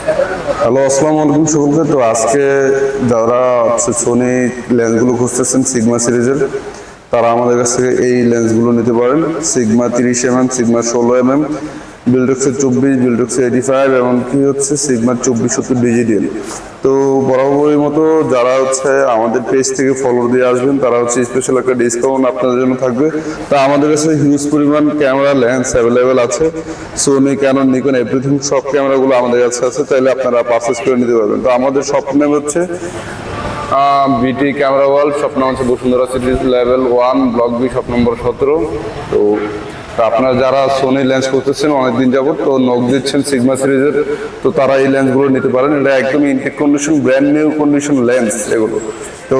Hello, আসসালামু আলাইকুম সকলকে। তো আজকে যারা হচ্ছে সোনি লেন্সগুলো খুঁজতেছেন সিগমা সিরিজের, তারা আমাদের কাছ থেকে এই লেন্সগুলো নিতে পারেন। সিগমা 30mm, সিগমা 16mm, বিল্ডক্সের 24, বিল্ডক্সের 85, এমনকি হচ্ছে সিগমার 2470 ডিজিটাল। তো বরাবরের মতো যারা হচ্ছে আমাদের পেজ থেকে ফলো দিয়ে আসবেন, তারা হচ্ছে স্পেশাল একটা ডিসকাউন্ট আপনাদের জন্য থাকবে। তা আমাদের কাছে হিউজ পরিমাণ ক্যামেরা লেন্স অ্যাভেলেবেল আছে। সোনি, ক্যানন, নিকন, এভরিথিং সব ক্যামেরাগুলো আমাদের কাছে আছে, চাইলে আপনারা পারচেস করে নিতে পারবেন। তো আমাদের শপ নেম হচ্ছে বিটি ক্যামেরা ওয়ার্ল্ড। শপ নাম হচ্ছে Bashundhara city level 1, block B, shop number 17। তো আপনারা যারা সোনি লেন্স করতেছেন অনেকদিন যাবত, তো নক দিচ্ছেন সিগমা সিরিজের, তো তারা এই লেন্সগুলো নিতে পারেন। এটা একদম intact condition, brand new condition lens এগুলো। তো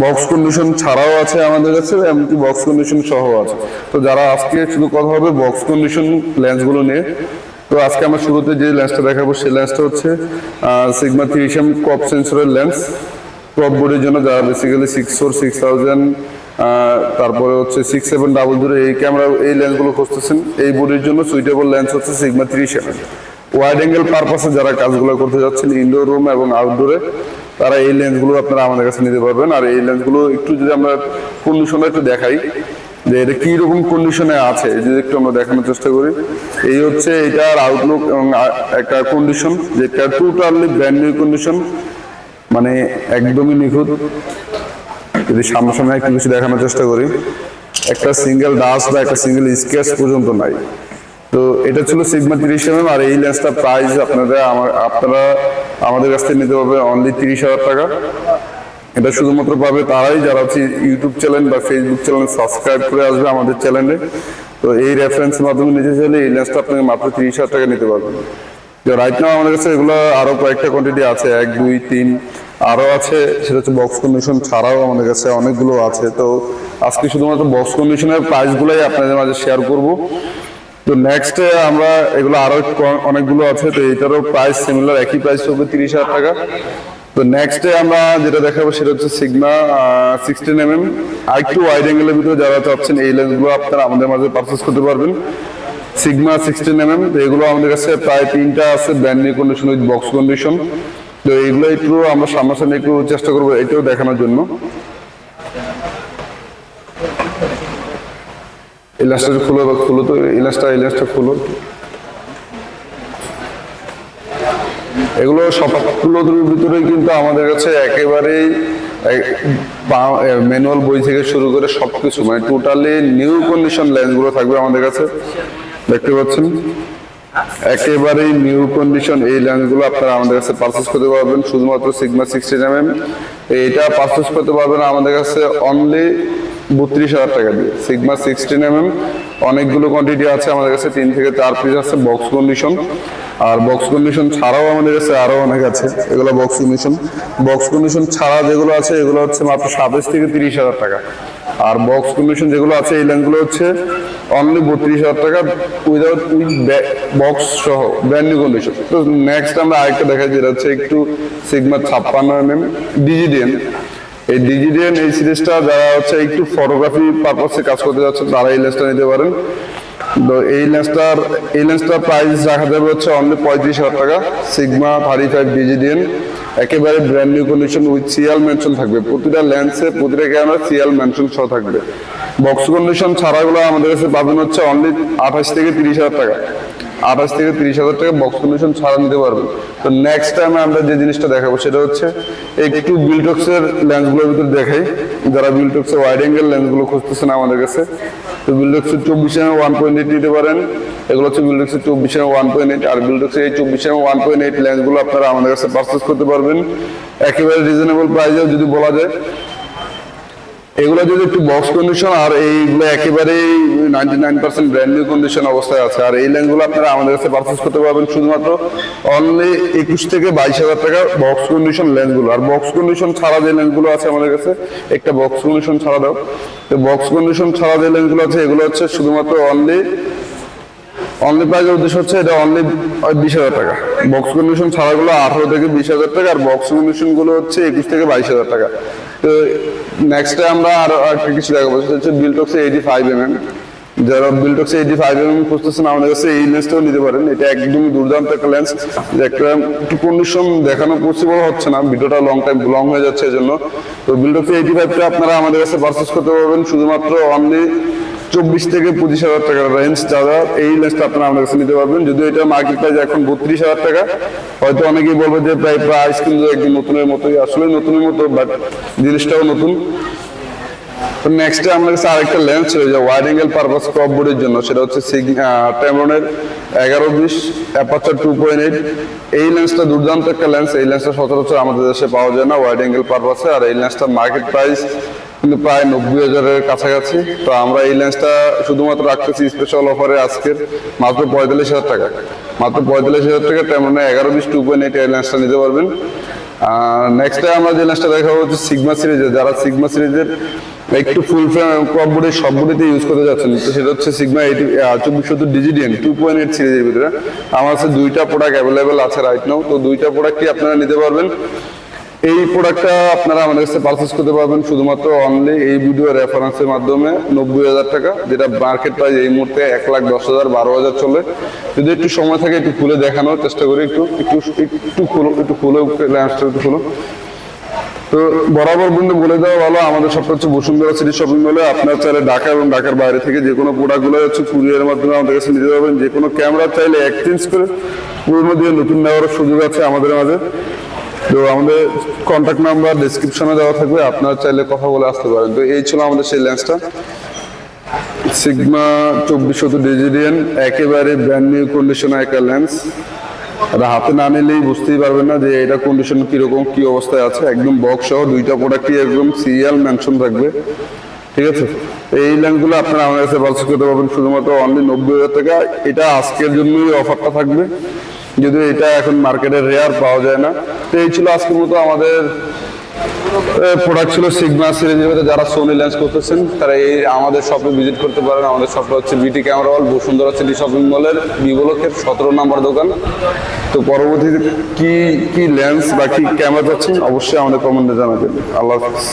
বক্স কন্ডিশন ছাড়াও আছে আমাদের কাছে, এমনকি বক্স কন্ডিশন সহ আছে। তো যারা আজকে শুধু কথা হবে বক্স কন্ডিশন লেন্সগুলো নিয়ে, তো আজকে আমরা শুরুতে যে লেন্সটা দেখাবো সেই লেন্সটা হচ্ছে সিগমা 30mm ক্রপ সেন্সরের লেন্স। ক্রপ বোর্ডের জন্য যারা বেসিক্যালি 6/4, 6000, তারপরে হচ্ছে 6/700 এই ক্যামেরা এই লেন্সগুলো খুঁজতেছেন, এই বোর্ডের জন্য সুইটেবল লেন্স হচ্ছে সিগমা 30mm। ওয়াইড অ্যাঙ্গেল পারপাসে যারা কাজগুলো করতে যাচ্ছেন ইনডোর রুম এবং আউটডোরে, তারা এই লেন্সগুলো আপনারা আমাদের কাছে নিতে পারবেন। আর এই লেন্সগুলো একটু যদি আমরা কন্ডিশনটা একটু দেখাই যে এটা কি রকম কন্ডিশনে আছে, যদি একটু আমরা দেখানোর চেষ্টা করি। এই হচ্ছে এটার আউটলুক এবং একটা কন্ডিশন, যেটা টোটালি ব্র্যান্ড নিউ কন্ডিশন, মানে একদমই নিখুঁত। যদি সামনাসামনি একটু কিছু দেখানোর চেষ্টা করি, একটা সিঙ্গেল ডাস্ট বা একটা সিঙ্গেল স্কেচ পর্যন্ত নাই। তো এটা ছিল সিগমা 30mm। আর এই লেন্সটা প্রাইস আপনারা আমাদের কাছ থেকে নিতে পারবে অনলি 30,000 টাকা। এটা শুধুমাত্র পাবে তারাই যারা হচ্ছে ইউটিউব চ্যানেল বা ফেসবুক চ্যানেল সাবস্ক্রাইব করে আসবে আমাদের চ্যানেলে। তো এই রেফারেন্সের মাধ্যমে নিতে চাইলে এই লেন্সটা আপনাকে মাত্র 30,000 টাকা নিতে পারবেন। রাইট নাও আমাদের কাছে এগুলো আরো কয়েকটা কোয়ান্টিটি আছে, 1, 2, 3 আরো আছে, সেটা হচ্ছে বক্স কন্ডিশন ছাড়াও আমাদের কাছে অনেকগুলো আছে। তো আজকে শুধুমাত্র বক্স কন্ডিশনের প্রাইসগুলোই আপনাদের মাঝে শেয়ার করব। তো নেক্সট আমরা এগুলো আরো অনেকগুলো আছে, তো এটারও প্রাইস সিমিলার, একই প্রাইস হবে 30,000 টাকা। তো নেক্সট আমরা যেটা দেখাবো সেটা হচ্ছে সিগমা 16mm। আরেকটু ওয়াইড অ্যাঙ্গেলের ভিতরে যারা চাচ্ছেন এই লেন্সগুলো আপনারা আমাদের মাঝে পারচেস করতে পারবেন। সিগমা 16mm, এগুলো আমাদের কাছে প্রায় 3টা আছে brand new condition with box condition. তো এইগুলো একটু আমরা সামনাসামনি একটু চেষ্টা করবো এটাও দেখানোর জন্য। এই লেন্সটা খুলো তো, এই লেন্সটা খুলো। এগুলো সবগুলোর ভিতরে কিন্তু আমাদের কাছে একেবারেই ম্যানুয়াল বই থেকে শুরু করে সবকিছু, মানে টোটালি নিউ কন্ডিশন লেন্সগুলো থাকবে আমাদের কাছে। দেখতে পাচ্ছেন একেবারেই নিউ কন্ডিশন এই লেন্সগুলো আপনারা আমাদের কাছে পারচেস করতে পারবেন শুধুমাত্র সিগমা 16mm। এটা পারচেস করতে পারবেন আমাদের কাছে অনলি 32,000 টাকা দিয়ে। সিগমা 16mm অনেকগুলো কোয়ান্টিটি আছে আমাদের কাছে, 3 থেকে 4 পিস আছে বক্স কন্ডিশন। আর বক্স কন্ডিশন ছাড়াও আমাদের কাছে আরো অনেক আছে, এগুলো বক্স কন্ডিশন ছাড়া যেগুলো আছে এগুলো হচ্ছে মাত্র 27 থেকে 30,000 টাকা। আর বক্স কন্ডিশন যেগুলো আছে এই লেন্সগুলো হচ্ছে অনলি 32,000 টাকা উইথ বক্স সহ ব্র্যান্ড নিউ কন্ডিশন। তো নেক্সট আমরা আরেকটা দেখাই, যেটা হচ্ছে একটু সিগমা 56mm ডিজিডিএন। এই ডিজিডিএন এই সিরিজটা যারা হচ্ছে একটু ফটোগ্রাফি পারপাসে কাজ করতে যাচ্ছে তারা এই লেন্সটা নিতে পারেন। তো এই লেন্সটার প্রাইস রাখা যাবে হচ্ছে অনলি 35,000 টাকা। সিগমা 35 ডিজিডিএন, একেবারে brand new condition with CL mention থাকবে প্রতিটা লেন্সে, প্রতিটা ক্যামেরা সিএল মেনশন সহ থাকবে। বক্স কন্ডিশন ছাড়াগুলো আমাদের কাছে পাবেন হচ্ছে অনলি 28 থেকে 30,000 টাকা। 28 থেকে 30,000 টাকা বক্স কন্ডিশন ছাড়া নিতে পারবেন। তো নেক্সট টাইমে আমরা যে জিনিসটা দেখাবো সেটা হচ্ছে একটু বিল্টক্সের লেন্সগুলোর ভিতরে দেখাই। যারা বিল্টক্সের ওয়াইড অ্যাঙ্গেল লেন্সগুলো খুঁজতেছেন আমাদের কাছে, তো বিল্টক্সের 24mm 1.8 নিতে পারেন। এগুলো হচ্ছে বিল্টক্সের 24mm 1.8। আর বিল্টক্সের এই 24mm 1.8 লেন্সগুলো আপনারা আমাদের কাছে পারচেস করতে পারবেন একেবারে রিজনেবল প্রাইসেও যদি বলা যায়। এগুলো যদি একটু বক্স কন্ডিশন, আর এইগুলো একেবারেই 99% ব্র্যান্ড নিউ কন্ডিশন অবস্থায় আছে। আর এই লেন্সগুলো আপনারা আমাদের কাছে পারচেস করতে পারবেন শুধুমাত্র অনলি 21 থেকে 22,000 টাকা বক্স কন্ডিশন লেন্সগুলো। আর বক্স কন্ডিশন ছাড়া যে লেন্সগুলো আছে আমাদের কাছে, একটা বক্স কন্ডিশন ছাড়া দাও। তো বক্স কন্ডিশন ছাড়া যে লেন্সগুলো আছে এগুলো হচ্ছে শুধুমাত্র অনলি প্রাইসের উদ্দেশ্য হচ্ছে এটা অনলি 20,000 টাকা। বক্স কন্ডিশন ছাড়াগুলো 18 থেকে 20,000 টাকা, আর বক্স কন্ডিশন গুলো হচ্ছে 21 থেকে 22,000 টাকা। তো নেক্সট আমরা আরো একটা কিছু দেখাবো, সেটা হচ্ছে বিল্টক্সের 85mm। যারা বিল্টক্স 85mm খুঁজতেছেন আমাদের কাছে এই লেন্সটাও নিতে পারেন। এটা একদমই দুর্দান্ত একটা লেন্স, একটা একটু কন্ডিশন দেখানো পসিবল হচ্ছে না, ভিডিওটা লং হয়ে যাচ্ছে এই জন্য। তো বিল্টক্স 85টা আপনারা আমাদের কাছে পারচেস করতে পারবেন শুধুমাত্র অনলি 24 থেকে 25,000 টাকার রেঞ্জ। যারা এই লেন্সটা আপনারা আমাদের কাছে নিতে পারবেন, যদিও এটা মার্কেট প্রাইস এখন 32,000 টাকা। হয়তো অনেকেই বলবে যে প্রাইস কিন্তু একদম নতুনের মতোই, আসলে নতুনের মতো, বাট জিনিসটাও নতুন। নেক্সটে আমার কাছে আরেকটা লেন্স ছিল যে ওয়াইড অ্যাঙ্গেল পারপাস ক্রপ বোর্ডের জন্য, সেটা হচ্ছে ট্যামরনের 11-20 অ্যাপারচার 2.8। এই লেন্সটা দুর্দান্ত একটা লেন্স। এই লেন্সটা সচরাচর আমাদের দেশে পাওয়া যায় না ওয়াইড অ্যাঙ্গেল পারপাসে, আর এই লেন্সটার মার্কেট প্রাইস কিন্তু প্রায় 90,000-এর কাছাকাছি। তো আমরা এই লেন্সটা শুধুমাত্র রাখতেছি স্পেশাল অফারে আজকের মাত্র 45,000 টাকা। মাত্র 45,000 টাকা ট্যামরনের 11-20 2.8 এই লেন্সটা নিতে পারবেন। নেক্সট আমরা যে লেন্সটা দেখাবো হচ্ছে সিগমা সিরিজের। যারা সিগমা সিরিজের একটু ফুল ফ্রেম ক্রপ বোর্ডে সব বোর্ডেতে ইউজ করতে যাচ্ছেন, তো সেটা হচ্ছে সিগমা 2470 ডিজিডিএন 2.8 সিরিজের ভিতরে আমার কাছে দুইটা প্রোডাক্ট অ্যাভেলেবেল আছে রাইট নাও। তো দুইটা প্রোডাক্টই আপনারা নিতে পারবেন। এই প্রোডাক্টটা আপনারা আমাদের কাছে পারচেস করতে পারবেন শুধুমাত্র অনলি এই ভিডিও রেফারেন্সের মাধ্যমে 90,000 টাকা, যেটা মার্কেট প্রাইস এই মুহূর্তে 1,10,000 12,000 চলে। যদি একটু সময় থাকে একটু খুলে দেখানোর চেষ্টা করি, একটু খুলে ল্যান্সটা একটু খুলো। তো বরাবর বন্ধু বলে দেওয়া ভালো, আমাদের শপটা হচ্ছে বসুন্ধরা সিটি শপিং মলে। আপনার চাইলে ঢাকা এবং ঢাকার বাইরে থেকে যে কোনো প্রোডাক্টগুলো হচ্ছে কুরিয়ারের মাধ্যমে আমাদের কাছে নিতে পারবেন। যে কোনো ক্যামেরা চাইলে এক্সচেঞ্জ করে পুরোনো দিয়ে নতুন নেওয়ার সুযোগ আছে আমাদের মাঝে। তো আমাদের কন্ট্যাক্ট নাম্বার ডেসক্রিপশনে দেওয়া থাকবে, আপনারা চাইলে কথা বলে আসতে পারেন। তো এই ছিল আমাদের সেই লেন্সটা, সিগমা 2470 ডিজিডিএন, একেবারে ব্র্যান্ড নিউ কন্ডিশনে একটা লেন্স। এটা হাতে না নিলেই বুঝতেই পারবেন না যে এটা কন্ডিশন কিরকম, কি অবস্থায় আছে। একদম বক্স সহ দুইটা প্রোডাক্টই একদম সিরিয়াল মেনশন থাকবে, ঠিক আছে। এই লেন্সগুলো আপনারা আমাদের কাছে পারচেজ করতে পারবেন শুধুমাত্র অনলি 90,000 টাকা। এটা আজকের জন্যই অফারটা থাকবে, যদিও এটা এখন মার্কেটে রেয়ার পাওয়া যায় না। তো এই ছিল আজকের মতো আমাদের প্রোডাক্ট ছিল সিগমা সিরিজের মধ্যে। যারা সোনি লেন্স করতেছেন তারা এই আমাদের শপে ভিজিট করতে পারেন। আমাদের শপটা হচ্ছে বিটি camera world, Bashundhara city shopping মলের বি ব্লকের 17 নম্বর দোকান। তো পরবর্তীতে কি লেন্স বা কি ক্যামেরা চাচ্ছেন অবশ্যই আমাদের কমেন্টে জানাবেন। আল্লাহ হাফিজ।